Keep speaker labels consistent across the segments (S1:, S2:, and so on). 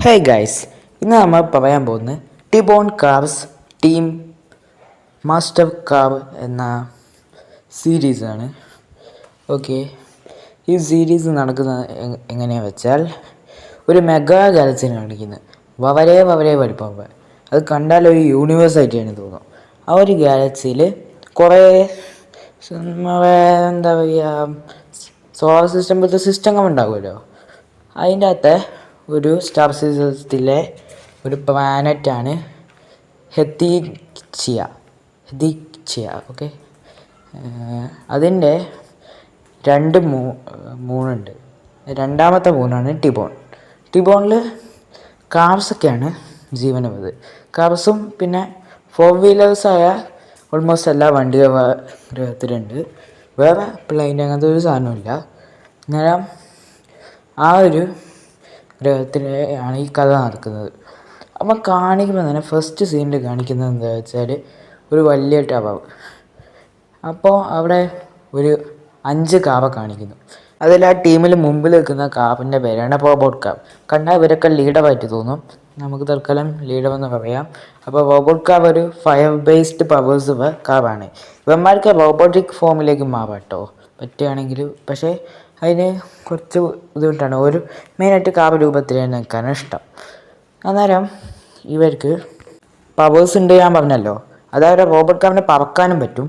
S1: Hey guys, ഇന്ന് നമ്മൾ പറയാൻ പോകുന്നത് ടിബോൺ കാർസ് ടീം മാസ്റ്റർ കാർ എന്ന സീരീസാണ്. ഓക്കെ, ഈ സീരീസ് നടക്കുന്നത് എങ്ങനെയാണെന്ന് വെച്ചാൽ ഒരു മെഗാ ഗാലക്സിനെ കാണിക്കുന്നത്. വളരെ വളരെ വലുപ്പം, അത് കണ്ടാൽ ഒരു യൂണിവേഴ്സായിട്ടാണ് തോന്നും. ആ ഒരു ഗാലക്സിയിൽ കുറേ എന്താ പറയുക, സോളർ സിസ്റ്റം പോലത്തെ സിസ്റ്റങ്ങൾ ഉണ്ടാകുമല്ലോ. അതിൻ്റെ അകത്തെ ഒരു സ്റ്റാർ സിസ്റ്റത്തിലെ ഒരു പ്ലാനറ്റാണ് ഹെത്തിച്ചിയ. ഓക്കെ, അതിൻ്റെ രണ്ട് മൂണുണ്ട്. രണ്ടാമത്തെ മൂണാണ് ടിബോണിൽ കാർസൊക്കെയാണ് ജീവനുള്ളത്. കാർസും പിന്നെ ഫോർ വീലേഴ്സായ ഓൾമോസ്റ്റ് എല്ലാ വണ്ടികൾ ഗ്രഹത്തിലുണ്ട്. വേറെ പ്ലെയിൻ അങ്ങനത്തെ ഒരു സാധനമില്ല. അന്നേരം ആ ഒരു ഗ്രഹത്തിലാണ് ഈ കഥ നടക്കുന്നത്. അപ്പം കാണിക്കുമ്പോൾ തന്നെ ഫസ്റ്റ് സീനിൽ കാണിക്കുന്നത് എന്താ വെച്ചാൽ ഒരു വലിയ ടവർ. അപ്പോൾ അവിടെ ഒരു 5 കാവ കാണിക്കുന്നു. അതിൽ ആ ടീമിൽ മുമ്പിൽ നിൽക്കുന്ന കാവിൻ്റെ പേരാണ് റോബോട്ട് കാവ്. കണ്ടാൽ ഇവരൊക്കെ ലീഡറായിട്ട് തോന്നും. നമുക്ക് തൽക്കാലം ലീഡറെന്ന് പറയാം. അപ്പോൾ റോബോട്ട് കാവ് ഒരു ഫയർ ബേസ്ഡ് പവേഴ്സ് കാവാണ്. ഇവന്മാർക്ക് റോബോട്ടിക് ഫോമിലേക്ക് മാറാം കേട്ടോ, പറ്റുകയാണെങ്കിൽ. പക്ഷേ അതിന് കുറച്ച് ബുദ്ധിമുട്ടാണ്. ഒരു മെയിനായിട്ട് കാവ് രൂപത്തിൽ നിൽക്കാനാണ് ഇഷ്ടം. അന്നേരം ഇവർക്ക് പവേഴ്സ് ഉണ്ട്, ഞാൻ പറഞ്ഞല്ലോ. അതായത് റോബോട്ട് കാവിനെ പറക്കാനും പറ്റും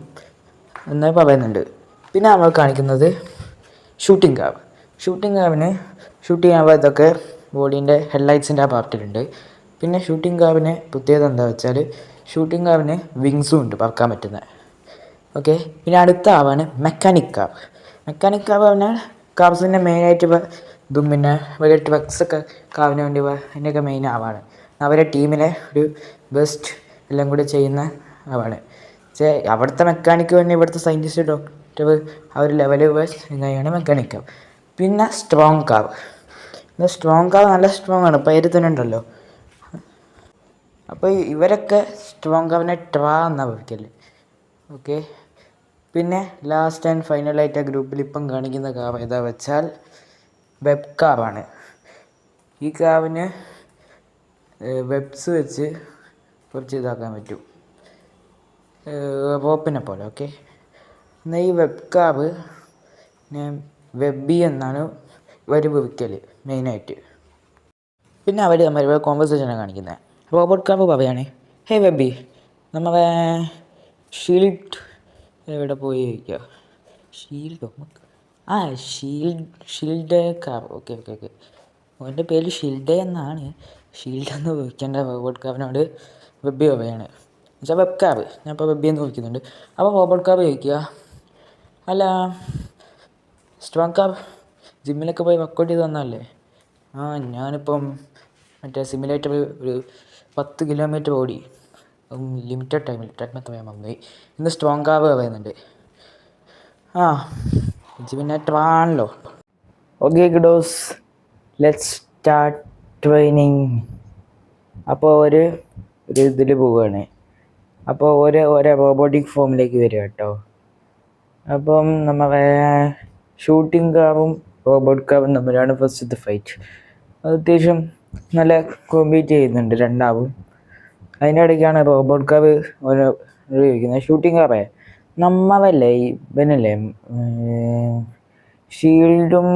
S1: എന്ന് പറയുന്നുണ്ട്. പിന്നെ നമ്മൾ കാണിക്കുന്നത് ഷൂട്ടിംഗ് കാവ്. ഷൂട്ടിംഗ് ചെയ്യാൻ ഇതൊക്കെ ബോഡീൻ്റെ ഹെഡ്ലൈറ്റ്സിൻ്റെ ആ പാർട്ടിലുണ്ട്. പിന്നെ ഷൂട്ടിംഗ് കാവിന് പ്രത്യേകത എന്താ വെച്ചാൽ ഷൂട്ടിംഗ് കാവിന് വിങ്സും ഉണ്ട്, പറക്കാൻ പറ്റുന്നത്. ഓക്കെ, പിന്നെ അടുത്ത ആവാണ് മെക്കാനിക് കാവ് പറഞ്ഞാൽ കാബ്സിൻ്റെ മെയിനായിട്ട് ഇതും പിന്നെ വലിയ ട്രക്സൊക്കെ കാവിന് വേണ്ടി അതിൻ്റെയൊക്കെ മെയിൻ ആവാണ്. അവരെ ടീമിലെ ഒരു ബെസ്റ്റ് എല്ലാം കൂടി ചെയ്യുന്ന ആവാണ്. പക്ഷേ അവിടുത്തെ മെക്കാനിക്ക് തന്നെ ഇവിടുത്തെ സയൻറ്റിസ്റ്റ് ഡോക്ടർ ആ ഒരു ലെവല് ഇങ്ങനെയാണ് മെക്കാനിക് കാവ്. പിന്നെ സ്ട്രോങ് കാവ് നല്ല സ്ട്രോങ് ആണ്, പേര് തന്നെ ഉണ്ടല്ലോ. അപ്പോൾ ഇവരൊക്കെ സ്ട്രോങ് കാവിനെ ട്രാ എന്നാണ് വിളിക്കല്. ഓക്കെ, പിന്നെ ലാസ്റ്റ് ആൻഡ് ഫൈനലായിട്ട് ആ ഗ്രൂപ്പിൽ ഇപ്പം കാണിക്കുന്ന കാവ് ഏതാ വെച്ചാൽ വെബ് കാവാണ്. ഈ കാവിന് വെബ്സ് വെച്ച് കുറച്ച് ഇതാക്കാൻ പറ്റും, റോപ്പിനെ പോലെ. ഓക്കെ, എന്നാൽ ഈ വെബ് കാവ് വെബി എന്നാണ് ഇവർ വിളിക്കൽ മെയിനായിട്ട്. പിന്നെ അവർ തമ്മിൽ കോൺവെർസേഷനാണ് കാണിക്കുന്നത്. റോബോട്ട് കാവ് പറയുകയാണ്, ഹേ വെബി, നമ്മളെ ഷീൽഡ് എവിടെ പോയി ചോദിക്കുക. ഷീൽഡോ? ഷീൽഡ് കാവ്. ഓക്കെ, അവൻ്റെ പേര് ഷീൽഡ് എന്നാണ്. ഷീൽഡ് എന്ന് വിളിക്കേണ്ട റോബോട്ട് കാവിനോട് വെബി പറയാണ്. എന്നുവെച്ചാൽ വെബ് കാവ്, ഞാൻ ഇപ്പോൾ വെബി എന്ന് വിളിക്കുന്നുണ്ട്. അപ്പോൾ റോബോട്ട് കാവ് ചോദിക്കുക, അല്ല സ്ട്രോങ് കാവ്, ജിമ്മിലൊക്കെ പോയി വർക്കൗട്ട് ചെയ്ത് വന്നതല്ലേ? ഞാനിപ്പം മറ്റേ സിമുലേറ്റർ ഒരു 10 കിലോമീറ്റർ ഓടി, ലിമിറ്റഡ് ടൈമിൽ. ടൈം എത്ര മതി ഇന്ന് സ്ട്രോങ് കാവ് പറയുന്നുണ്ട്. പിന്നെ ട്രാണല്ലോ. Okay kiddos, let's start training. അപ്പോൾ ഒരു ഇതിൽ പോവുകയാണ്. അപ്പോൾ ഓരോ റോബോട്ടിക് ഫോമിലേക്ക് വരിക കേട്ടോ. അപ്പം നമ്മളെ ഷൂട്ടിംഗ് കാവും റോബോട്ട് കാവും തമ്മിലാണ് ഫസ്റ്റത്തെ ഫൈറ്റ്. അത് അത്യാവശ്യം നല്ല കോമ്പീറ്റ് ചെയ്യുന്നുണ്ട് രണ്ടാവും. അതിൻ്റെ ഇടയ്ക്കാണ് റോബോട്ട് കാവ് ഓരോ ചോദിക്കുന്നത്. ഷൂട്ടിംഗ് കാവേ നമ്മളല്ലേ ഇവനല്ലേ ഷീൽഡും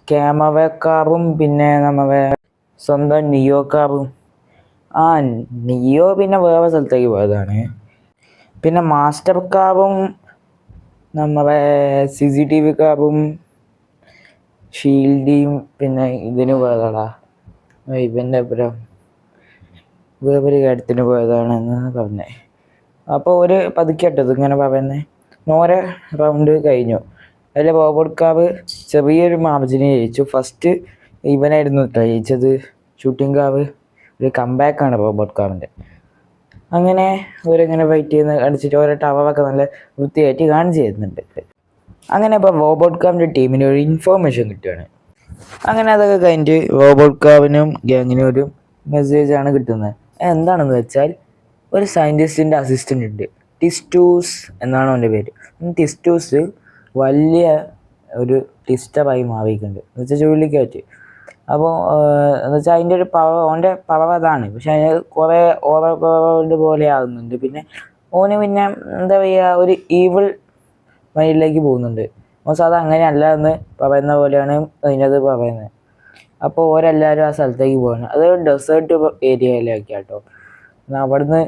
S1: ക്യാമറ കാവും പിന്നെ നമ്മളെ സ്വന്തം നിയോ കാവും. നിയോ പിന്നെ വേറെ സ്ഥലത്തേക്ക് പോയതാണ്. പിന്നെ മാസ്റ്റർ കാവും നമ്മളെ CCTV കാവും ഷീൽഡിയും പിന്നെ ഇതിന് പോയതാടാ, ഇവൻ്റെ അപ്പുറം വേറൊരു കാര്യത്തിന് പോയതാണെന്ന് പറഞ്ഞേ. അപ്പോൾ ഒരു പതുക്കിയിട്ടത് ഇങ്ങനെ പറയുന്നത്. ഓരോ റൗണ്ട് കഴിഞ്ഞു. അതിൽ റോബോട്ട് കാവ് ചെറിയൊരു മാർജിന് ജയിച്ചു. ഫസ്റ്റ് ഇവനായിരുന്നു കേട്ടോ ജയിച്ചത്. ഷൂട്ടിംഗ് കാവ് ഒരു കംബാക്കാണ് റോബോട്ട് കാവിൻ്റെ. അങ്ങനെ അവരിങ്ങനെ ഫൈറ്റ് ചെയ്യുന്ന കാണിച്ചിട്ട് ഓരോ ടവറൊക്കെ നല്ല വൃത്തിയായിട്ട് കാണിച്ചു തരുന്നുണ്ട്. അങ്ങനെ ഇപ്പോൾ റോബോട്ട് കാവിൻ്റെ ടീമിന് ഒരു ഇൻഫോർമേഷൻ കിട്ടുകയാണ്. അങ്ങനെ അതൊക്കെ കഴിഞ്ഞിട്ട് റോബോട്ട് കാവിനും ഗ്യാങ്ങിനും ഒരു മെസ്സേജാണ് കിട്ടുന്നത്. എന്താണെന്ന് വെച്ചാൽ ഒരു സയൻറ്റിസ്റ്റിൻ്റെ അസിസ്റ്റൻ്റ് ഉണ്ട്, ടിസ്റ്റൂസ് എന്നാണ് അവൻ്റെ പേര്. ടിസ്റ്റൂസ് വലിയ ഒരു ടിസ്റ്ററായി മാറിയിട്ടുണ്ട് എന്ന് വെച്ചാൽ ചുഴലിക്കാറ്റ്. അപ്പോൾ എന്ന് വെച്ചാൽ അതിൻ്റെ ഒരു പവർ, ഓൻ്റെ പവർ അതാണ്. പക്ഷെ അതിന് കുറേ ഓവർ പവർ പോലെ ആകുന്നുണ്ട്. പിന്നെ ഓന് പിന്നെ എന്താ പറയുക, ഒരു ഈവിൾ മൈൻഡിലേക്ക് പോകുന്നുണ്ട്. ഓൻ സാധാ അങ്ങനെയല്ല എന്ന് പറയുന്ന പോലെയാണ് അതിനകത്ത് പറയുന്നത്. അപ്പോൾ ഓരെല്ലാവരും ആ സ്ഥലത്തേക്ക് പോവാണ്. അത് ഡെസേർട്ട് ഏരിയയിലേക്ക് കേട്ടോ. അവിടുന്ന്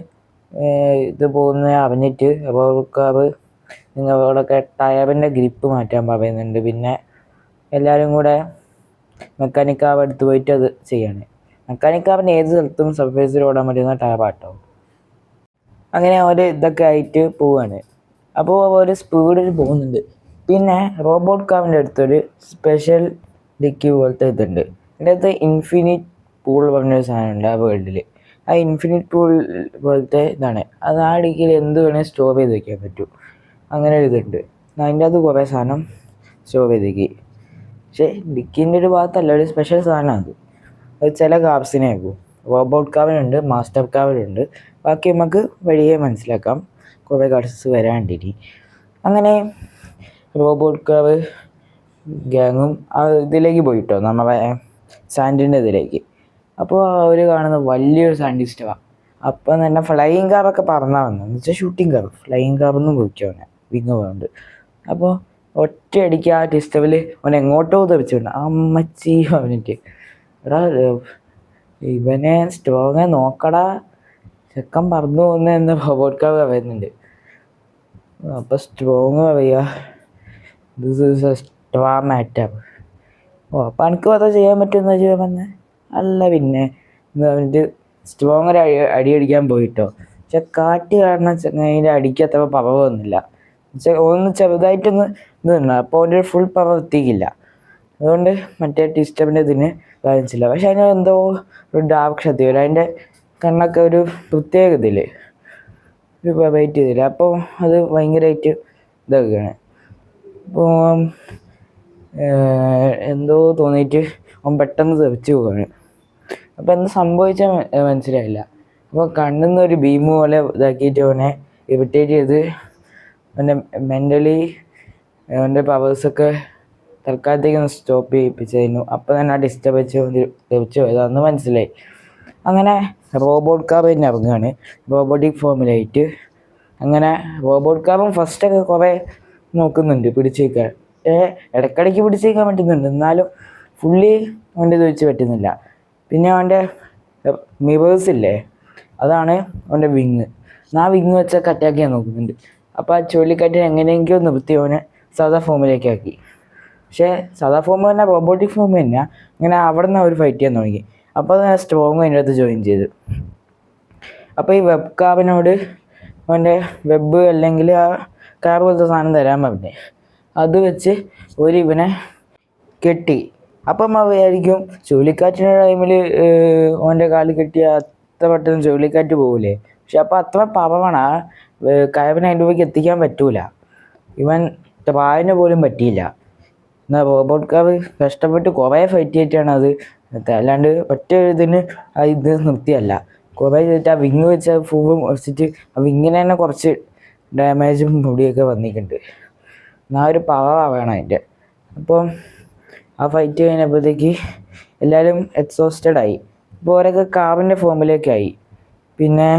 S1: ഇത് പോകുന്ന അറിഞ്ഞിട്ട് റോബോട്ട് നിങ്ങളോടൊക്കെ ടയറിൻ്റെ ഗ്രിപ്പ് മാറ്റാൻ പറയുന്നുണ്ട്. പിന്നെ എല്ലാവരും കൂടെ മെക്കാനിക് കാർ എടുത്ത് പോയിട്ട് അത് ചെയ്യാണ്. മെക്കാനിക് കാറിന് ഏത് സ്ഥലത്തും സർഫേസിൽ ഓടാൻ പറ്റുന്ന ടയറാട്ടോ. അങ്ങനെ അവർ ഇതൊക്കെ ആയിട്ട് പോവാണ്. അപ്പോൾ ഒരു സ്പീഡിൽ പോകുന്നുണ്ട്. പിന്നെ റോബോട്ട് കാറിൻ്റെ അടുത്തൊരു സ്പെഷ്യൽ ഡിക്കി പോലത്തെ ഇതുണ്ട്. അതിൻ്റെ അകത്ത് ഇൻഫിനിറ്റ് പൂൾ പറഞ്ഞൊരു സാധനമുണ്ട് ആ വേൾഡിൽ. ആ ഇൻഫിനിറ്റ് പൂൾ പോലത്തെ ഇതാണ്. അത് ആ ഡിക്കിയിൽ എന്ത് വേണേൽ സ്റ്റോർ ചെയ്ത് വയ്ക്കാൻ പറ്റും. അങ്ങനെ ഒരു ഇതുണ്ട്. അതിൻ്റെ അകത്ത് കുറേ സാധനം സ്റ്റോർ ചെയ്ത് വയ്ക്കി. പക്ഷേ ഡിക്കിൻ്റെ ഒരു ഭാഗത്തല്ല, ഒരു സ്പെഷ്യൽ സാധനമാണ് അത് ചില കാർസിനെ ആക്കും. റോബോട്ട് കാറിനുണ്ട്, മാസ്റ്റർ കാറിനുണ്ട്. ബാക്കി നമുക്ക് വഴിയെ മനസ്സിലാക്കാം, കുറേ കാർസ് വരാണ്ടിരി. അങ്ങനെ റോബോട്ട് കാർ ഗ്യാങ്ങും ആ ഇതിലേക്ക് പോയിട്ടോ, നമ്മുടെ സാൻഡിൻ്റെ ഇതിലേക്ക്. അപ്പോൾ അവർ കാണുന്ന വലിയൊരു സാൻഡിസ്റ്റാണ്. അപ്പം തന്നെ ഫ്ലൈയിങ് കാറൊക്കെ പറന്നാ വന്നത്, എന്ന് വെച്ചാൽ ഷൂട്ടിങ് കാർ. ഫ്ലൈയിങ് കാറൊന്നും വിളിക്കുവാനെ വിങ് പോകാണ്ട്. അപ്പോൾ ഒറ്റയടിക്ക് ആ ടിസ്റ്റവിൽ അവൻ എങ്ങോട്ടോ തെറിച്ചുണ്ട്. അമ്മച്ചി അവനിട്ട് എടാ ഇവനെ സ്ട്രോങ് നോക്കടാ, ചെക്കൻ പറന്നു പോകുന്നതെന്ന് റോബോട്ട് കാർ പറയുന്നുണ്ട്. അപ്പോൾ സ്ട്രോങ് പറയുക this is a strong matter. ഓ അപ്പം എനിക്ക് അത് ചെയ്യാൻ പറ്റുമെന്ന് വെച്ചാൽ പറഞ്ഞത് അല്ല. പിന്നെ എന്ന് പറഞ്ഞിട്ട് സ്ട്രോങ് ഒരു അടിയടിക്കാൻ പോയിട്ടോ. പക്ഷെ കാറ്റ് കാരണം അതിൻ്റെ അടിക്ക് അത്ര പവർ വന്നില്ല. ഒന്ന് ചെറുതായിട്ടൊന്ന് ഇത് നിന്നു. അപ്പോൾ അവൻ്റെ ഒരു ഫുൾ പവർ എത്തിക്കില്ല. അതുകൊണ്ട് മറ്റേ ടിസ്റ്ററിൻ്റെ ഇതിന് ബാധിച്ചില്ല. പക്ഷെ അതിന് എന്തോ ഒരു ഡാർക്ക് ശക്തി വരും. അതിൻ്റെ കണ്ണൊക്കെ ഒരു പ്രത്യേക ഇതിൽ ഒരു വെറൈറ്റി ഇതിൽ. അപ്പോൾ അത് ഭയങ്കരമായിട്ട് ഇതൊക്കെയാണ്. അപ്പോൾ എന്തോ തോന്നിയിട്ട് അവൻ പെട്ടെന്ന് തെറിച്ച് പോവുകയാണ്. അപ്പോൾ എന്ത് സംഭവിച്ചാൽ മനസ്സിലായില്ല. അപ്പോൾ കണ്ണിൽ നിന്ന് ഒരു ബീം പോലെ ഇതാക്കിയിട്ട് അവനെ ഇറിറ്റേറ്റ് ചെയ്ത് അവൻ്റെ മെൻ്റലി അവൻ്റെ പവേഴ്സൊക്കെ തൽക്കാലത്തേക്കൊന്ന് സ്റ്റോപ്പ് ചെയ്യിപ്പിച്ചായിരുന്നു. അപ്പോൾ തന്നെ ആ ഡിസ്റ്റർബ് തെറിച്ച് പോയതാണെന്ന് മനസ്സിലായി. അങ്ങനെ റോബോട്ട് കാർ തന്നെ ഇറങ്ങുകയാണ് റോബോട്ടിക് ഫോമിലായിട്ട്. അങ്ങനെ റോബോട്ട് കാറും ഫസ്റ്റൊക്കെ കുറേ നോക്കുന്നുണ്ട് പിടിച്ച് വയ്ക്കാൻ. ഇടയ്ക്കിടയ്ക്ക് പിടിച്ച് വയ്ക്കാൻ പറ്റുന്നുണ്ട്, എന്നാലും ഫുള്ളി അവൻ്റെ ഇത് വെച്ച് പറ്റുന്നില്ല. പിന്നെ അവൻ്റെ മിറേഴ്സില്ലേ, അതാണ് അവൻ്റെ വിങ്. ആ വിങ് വെച്ചൊക്കെ അറ്റാക്ക് ചെയ്യാൻ നോക്കുന്നുണ്ട്. അപ്പോൾ ആ ചുഴലിക്കാറ്റിനെ എങ്ങനെയെങ്കിലും നിർത്തി അവനെ സാധാ ഫോമിലേക്ക് ആക്കി. പക്ഷേ സാധാ ഫോം തന്നെ റോബോട്ടിക് ഫോം തന്നെ. അങ്ങനെ അവിടെ നിന്ന് അവർ ഫൈറ്റ് ചെയ്യാൻ തുടങ്ങി. അപ്പോൾ അത് സ്ട്രോങ് അതിൻ്റെ അകത്ത് ജോയിൻ ചെയ്തു. അപ്പോൾ ഈ വെബ് കാബിനോട് അവൻ്റെ വെബ് അല്ലെങ്കിൽ ആ കാർ പോലത്തെ സാധനം തരാൻ പറഞ്ഞേ. അത് വെച്ച് ഒരു ഇവനെ കെട്ടി. അപ്പം വിചാരിക്കും ചുഴലിക്കാറ്റിൻ്റെ ടൈമിൽ ഓൻ്റെ കാല് കെട്ടിയ അത്ര പെട്ടെന്ന് ചുഴലിക്കാറ്റ് പോകില്ലേ. പക്ഷെ അപ്പോൾ അത്ര പവറാണ് ആ കയറിനെ അതിൻ്റെ ഉപയോഗിക്ക് എത്തിക്കാൻ പറ്റൂല. ഇവൻ പായന് പോലും പറ്റിയില്ല. എന്നാൽ റോബോട്ട് കാർ കഷ്ടപ്പെട്ട് കുറേ ഫൈറ്റ് ചെയ്തിട്ടാണ് അത്, അല്ലാണ്ട് ഒറ്റ ഇതിന് ഇത് നിർത്തിയല്ല. കുറേ ചെയ്തിട്ട് ആ വിങ് വെച്ച് ഫുള്ളും വെച്ചിട്ട് ആ വിങ്ങിന് തന്നെ കുറച്ച് ഡാമേജും മുടിയൊക്കെ വന്നിട്ടുണ്ട്. എന്നാൽ ഒരു പവർ വേണം അതിൻ്റെ. അപ്പോൾ ആ ഫൈറ്റ് കഴിഞ്ഞപ്പോഴത്തേക്ക് എല്ലാവരും എക്സോസ്റ്റഡ് ഇപ്പോൾ ഓരൊക്കെ കാറിൻ്റെ ഫോമിലേക്കായി. പിന്നെ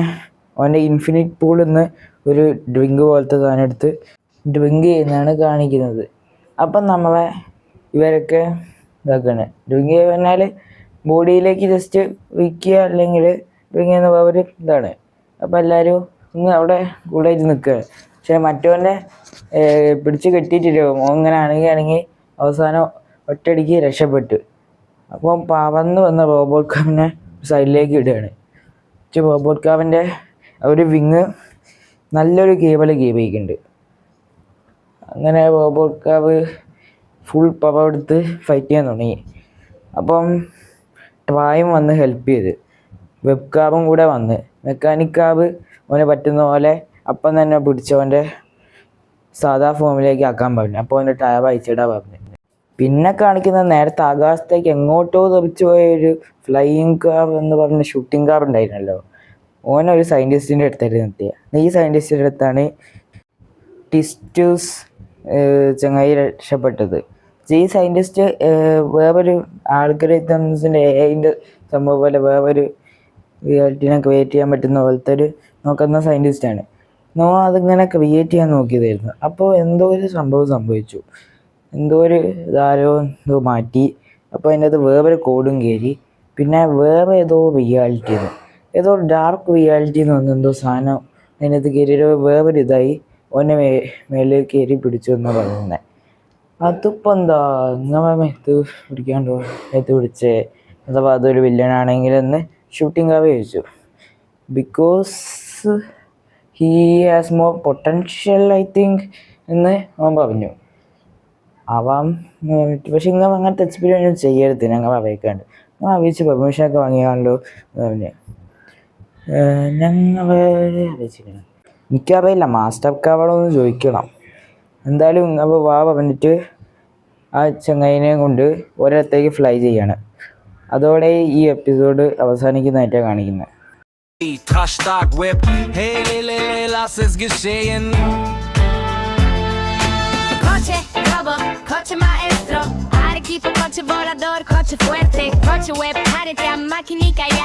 S1: അവൻ്റെ ഇൻഫിനിറ്റ് പൂളിൽ നിന്ന് ഒരു ഡ്രിങ്ക് പോലത്തെ സാധനം എടുത്ത് ഡ്രിങ്ക് ചെയ്യുന്നതാണ് കാണിക്കുന്നത്. അപ്പം നമ്മളെ ഇവരൊക്കെ ഇതാക്കുകയാണ്. ഡ്രിങ്ക് പറഞ്ഞാൽ ബോഡിയിലേക്ക് ജസ്റ്റ് ഒഴിക്കുക, അല്ലെങ്കിൽ ഡ്രിങ്ക് ചെയ്യുന്ന ഒരു ഇതാണ്. അപ്പോൾ എല്ലാവരും ഒന്ന് അവിടെ കൂടായിട്ട് നിൽക്കുകയാണ്. പക്ഷേ മറ്റവൻ്റെ പിടിച്ച് കെട്ടിയിട്ടില്ല. അങ്ങനെ അണുകയാണെങ്കിൽ അവസാനം ഒറ്റയടിക്ക് രക്ഷപ്പെട്ടു. അപ്പം പറന്ന് വന്ന റോബോട്ട് കാറിനെ സൈഡിലേക്ക് ഇടുകയാണ്. റോബോട്ട് കാറിൻ്റെ ഒരു വിങ് നല്ലൊരു കേബിൾ കീറിയിട്ടുണ്ട്. അങ്ങനെ റോബോട്ട് കാർ ഫുൾ പവർ എടുത്ത് ഫൈറ്റ് ചെയ്യാൻ തുടങ്ങി. അപ്പം ട്രായും വന്ന് ഹെൽപ്പ് ചെയ്ത്, വെബ് കാറും കൂടെ വന്ന് മെക്കാനിക് കാർ അവന് പറ്റുന്ന പോലെ അപ്പം തന്നെ പിടിച്ചവൻ്റെ സാധാ ഫോമിലേക്ക് ആക്കാൻ പറഞ്ഞു. അപ്പോൾ അവൻ്റെ ടയർ അയച്ചിടാൻ പറഞ്ഞു. പിന്നെ കാണിക്കുന്നത് നേരത്തെ ആകാശത്തേക്ക് എങ്ങോട്ടോ തെറിച്ചു പോയൊരു ഫ്ലൈയിങ് കാർ എന്ന് പറഞ്ഞ ഷൂട്ടിംഗ് കാർ ഉണ്ടായിരുന്നല്ലോ. ഓനൊരു സയൻറ്റിസ്റ്റിൻ്റെ അടുത്തായിട്ട് നിർത്തിയത്. ഈ സയൻറ്റിസ്റ്റിൻ്റെ അടുത്താണ് ടിസ്റ്റൂസ് ചങ്ങായി രക്ഷപ്പെട്ടത്. ഈ സയൻറ്റിസ്റ്റ് വേറൊരു ആൽഗരിതംസിൻ്റെ അതിൻ്റെ സംഭവം പോലെ വേറൊരു റിയാലിറ്റീനെ ക്രിയേറ്റ് ചെയ്യാൻ പറ്റുന്ന പോലത്തെ ഒരു നോക്കുന്ന സയൻറ്റിസ്റ്റാണ്. അതിങ്ങനെ ക്രിയേറ്റ് ചെയ്യാൻ നോക്കിയതായിരുന്നു. അപ്പോൾ എന്തോ ഒരു സംഭവം സംഭവിച്ചു, എന്തോ ഒരു ഇതാരോ എന്തോ മാറ്റി. അപ്പോൾ അതിൻ്റെ അത് വേറൊരു കോഡും കയറി. പിന്നെ വേറെ ഏതോ റിയാലിറ്റിന്ന്, ഏതോ ഡാർക്ക് റിയാലിറ്റി എന്ന് പറഞ്ഞ എന്തോ സാധനം അതിനകത്ത് കയറി വേറൊരു ഇതായി ഓനെ മേലെ കയറി പിടിച്ചു എന്നാണ് പറയുന്നത്. അതിപ്പോൾ എന്താ ഇങ്ങനെ മെത്ത് പിടിക്കാണ്ടോ മെത്ത് പിടിച്ചേ അഥവാ അതൊരു വില്ലനാണെങ്കിൽ എന്ന് ഷൂട്ടിംഗ് അവ ചോദിച്ചു. Because he has more potential I think എന്ന് അവൻ പറഞ്ഞു. ആവാം, പക്ഷെ ഇങ്ങനെ അങ്ങനത്തെ എക്സ്പീരിയൻസ് ചെയ്യരുത് ഞങ്ങൾ അറിയിക്കാണ്ട്. ഞാൻ അറിയിച്ച് പെർമിഷനൊക്കെ വാങ്ങിയാണല്ലോ പറഞ്ഞു. ഞങ്ങൾ അറിയിച്ചിരിക്കണം. എനിക്കറിയില്ല, മാസ്റ്റർ കാവളൊന്ന് ചോദിക്കണം എന്തായാലും. അപ്പോൾ പറഞ്ഞിട്ട് ആ ചങ്ങായിനെ കൊണ്ട് ഒരിടത്തേക്ക് ഫ്ലൈ ചെയ്യാണ്. അതോടെ ഈ എപ്പിസോഡ് അവസാനിക്കുന്നതായിട്ടാണ് കാണിക്കുന്നത്.
S2: Coche maestro, arequipo, coche volador, coche fuerte, coche web, carete, maquinica y